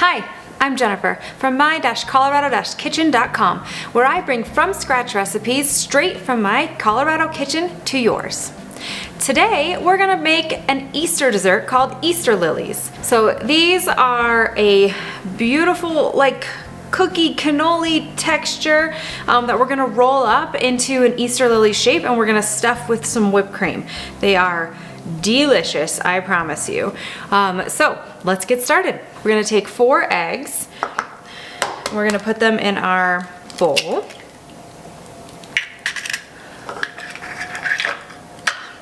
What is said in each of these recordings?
Hi, I'm Jennifer from my-colorado-kitchen.com, where I bring from scratch recipes straight from my Colorado kitchen to yours. Today, we're gonna make an Easter dessert called Easter lilies. So these are a beautiful, cookie cannoli texture that we're gonna roll up into an Easter lily shape, and we're gonna stuff with some whipped cream. They are delicious, I promise you. So let's get started. We're gonna take 4 eggs. We're gonna put them in our bowl.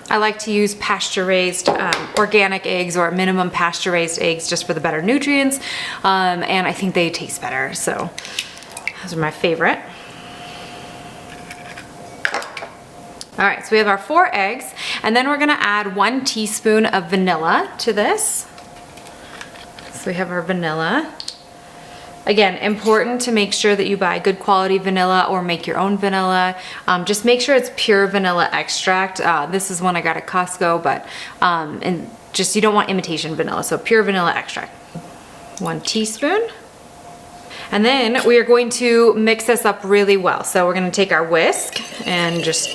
I like to use pasture-raised organic eggs or minimum pasture-raised eggs just for the better nutrients, and I think they taste better, so those are my favorite. All right, so we have our 4 eggs, and then we're gonna add 1 teaspoon of vanilla to this. So we have our vanilla. Again, important to make sure that you buy good quality vanilla or make your own vanilla. Just make sure it's pure vanilla extract. This is one I got at Costco, but and just you don't want imitation vanilla, so pure vanilla extract. 1 teaspoon. And then we are going to mix this up really well. So we're gonna take our whisk and just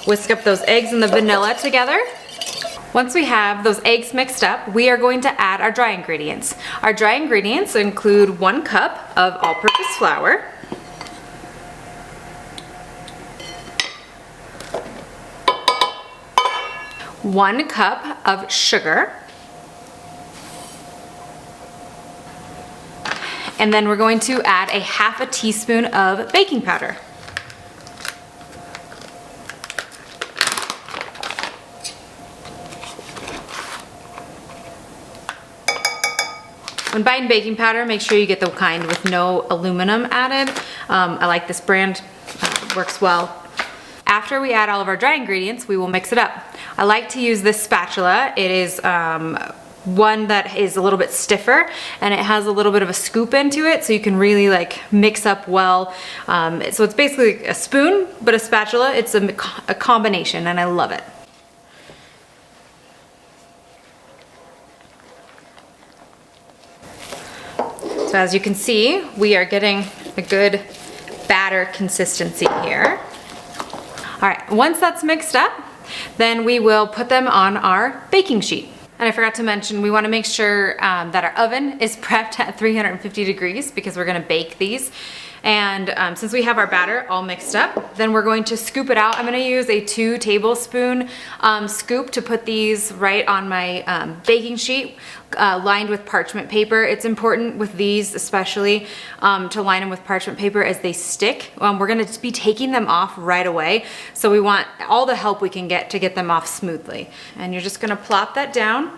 whisk up those eggs and the vanilla together. Once we have those eggs mixed up, we are going to add our dry ingredients. Our dry ingredients include 1 cup of all-purpose flour, 1 cup of sugar, and then we're going to add a 1/2 teaspoon of baking powder. When buying baking powder, make sure you get the kind with no aluminum added. I like this brand, works well. After we add all of our dry ingredients, we will mix it up. I like to use this spatula. It is one that is a little bit stiffer, and it has a little bit of a scoop into it, so you can really mix up well. So it's basically a spoon, but a spatula. It's a combination, and I love it. So as you can see, we are getting a good batter consistency here. All right, once that's mixed up, then we will put them on our baking sheet. And I forgot to mention, we wanna make sure that our oven is prepped at 350 degrees because we're gonna bake these. And since we have our batter all mixed up, then we're going to scoop it out. I'm gonna use a 2 tablespoon scoop to put these right on my baking sheet, lined with parchment paper. It's important with these especially to line them with parchment paper as they stick. We're gonna be taking them off right away, so we want all the help we can get to get them off smoothly. And you're just gonna plop that down.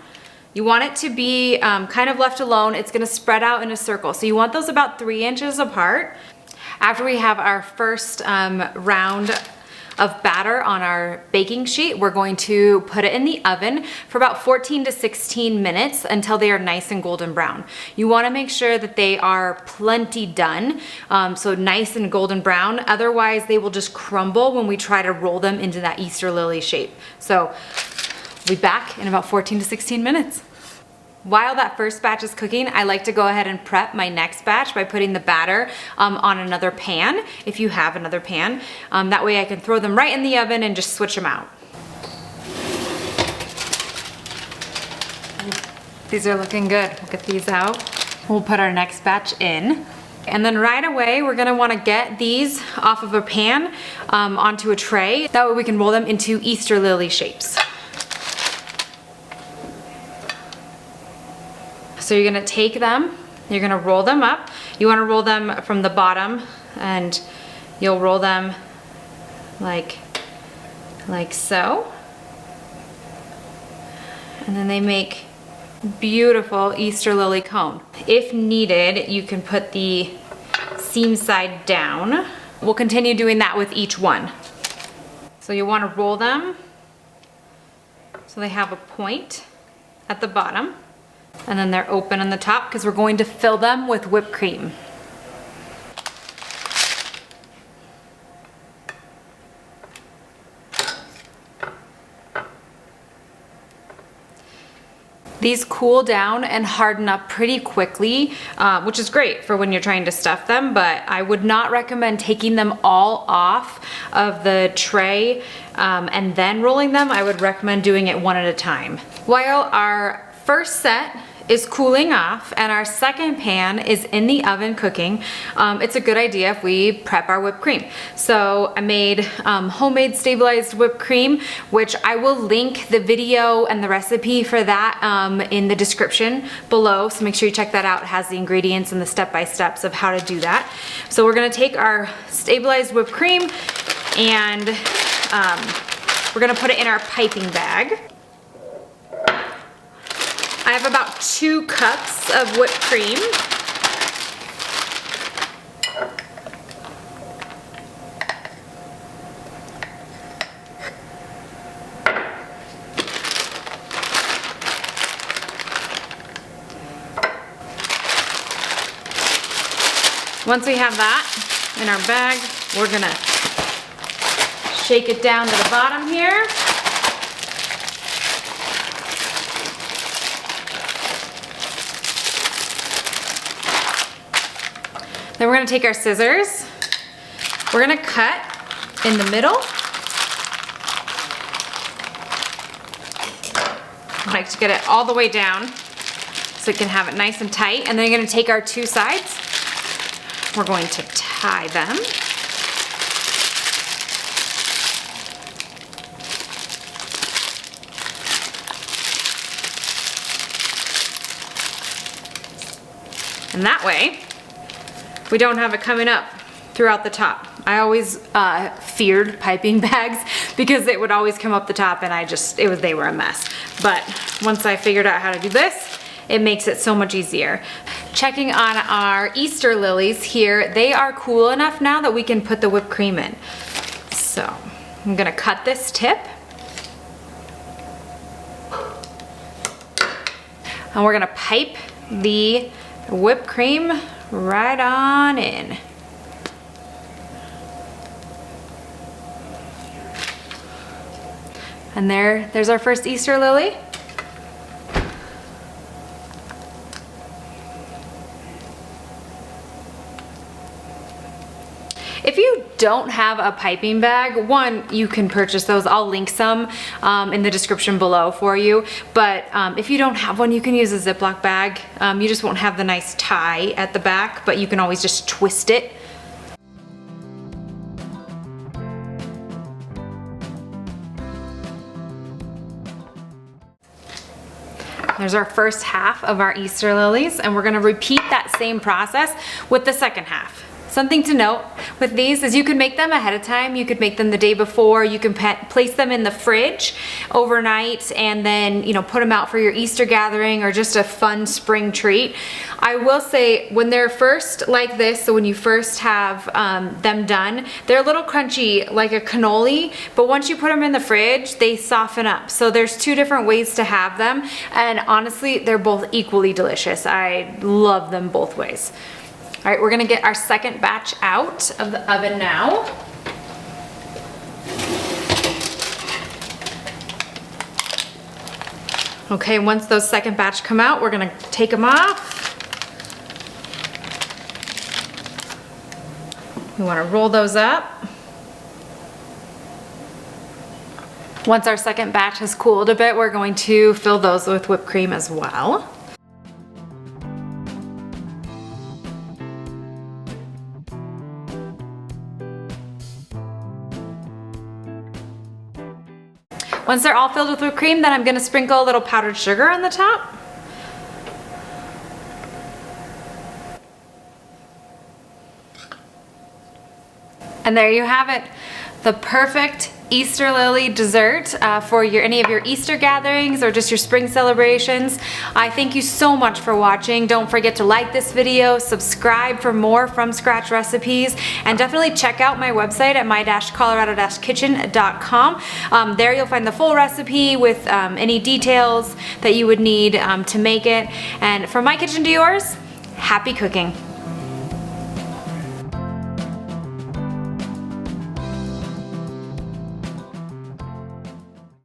You want it to be kind of left alone. It's gonna spread out in a circle. So you want those about 3 inches apart. After we have our first round of batter on our baking sheet, we're going to put it in the oven for about 14 to 16 minutes until they are nice and golden brown. You wanna make sure that they are plenty done, so nice and golden brown. Otherwise, they will just crumble when we try to roll them into that Easter lily shape. So we'll be back in about 14 to 16 minutes. While that first batch is cooking, I like to go ahead and prep my next batch by putting the batter on another pan, if you have another pan. That way I can throw them right in the oven and just switch them out. These are looking good. We'll get these out. We'll put our next batch in. And then right away, we're gonna wanna get these off of a pan onto a tray. That way we can roll them into Easter lily shapes. So you're gonna take them, you're gonna roll them up. You wanna roll them from the bottom, and you'll roll them like so. And then they make beautiful Easter lily cone. If needed, you can put the seam side down. We'll continue doing that with each one. So you wanna roll them so they have a point at the bottom. And then they're open on the top because we're going to fill them with whipped cream. These cool down and harden up pretty quickly, which is great for when you're trying to stuff them, but I would not recommend taking them all off of the tray and then rolling them. I would recommend doing it one at a time. While our first set is cooling off and our second pan is in the oven cooking, it's a good idea if we prep our whipped cream. So I made homemade stabilized whipped cream, which I will link the video and the recipe for that in the description below. So make sure you check that out. It has the ingredients and the step-by-steps of how to do that. So we're gonna take our stabilized whipped cream and we're gonna put it in our piping bag. I have about 2 cups of whipped cream. Once we have that in our bag, we're gonna shake it down to the bottom here. Then we're gonna take our scissors. We're gonna cut in the middle. I like to get it all the way down so we can have it nice and tight. And then you're gonna take our 2 sides. We're going to tie them. And that way, we don't have it coming up throughout the top. I always feared piping bags because it would always come up the top and they were a mess. But once I figured out how to do this, it makes it so much easier. Checking on our Easter lilies here, they are cool enough now that we can put the whipped cream in. So I'm gonna cut this tip. And we're gonna pipe the whipped cream right on in. And there's our first Easter lily. If you don't have a piping bag, one, you can purchase those. I'll link some in the description below for you. But if you don't have one, you can use a Ziploc bag. You just won't have the nice tie at the back, but you can always just twist it. There's our first half of our Easter lilies, and we're gonna repeat that same process with the second half. Something to note with these is you can make them ahead of time. You could make them the day before. You can place them in the fridge overnight and then, you know, put them out for your Easter gathering or just a fun spring treat. I will say when they're first like this, so when you first have them done, they're a little crunchy like a cannoli, but once you put them in the fridge, they soften up. So there's 2 different ways to have them, and honestly, they're both equally delicious. I love them both ways. All right, we're gonna get our second batch out of the oven now. Okay, once those second batch come out, we're gonna take them off. We wanna roll those up. Once our second batch has cooled a bit, we're going to fill those with whipped cream as well. Once they're all filled with whipped cream, then I'm gonna sprinkle a little powdered sugar on the top. And there you have it, the perfect Easter lily dessert for any of your Easter gatherings or just your spring celebrations. I thank you so much for watching. Don't forget to like this video, subscribe for more from scratch recipes, and definitely check out my website at my-colorado-kitchen.com. There you'll find the full recipe with any details that you would need to make it. And from my kitchen to yours, happy cooking.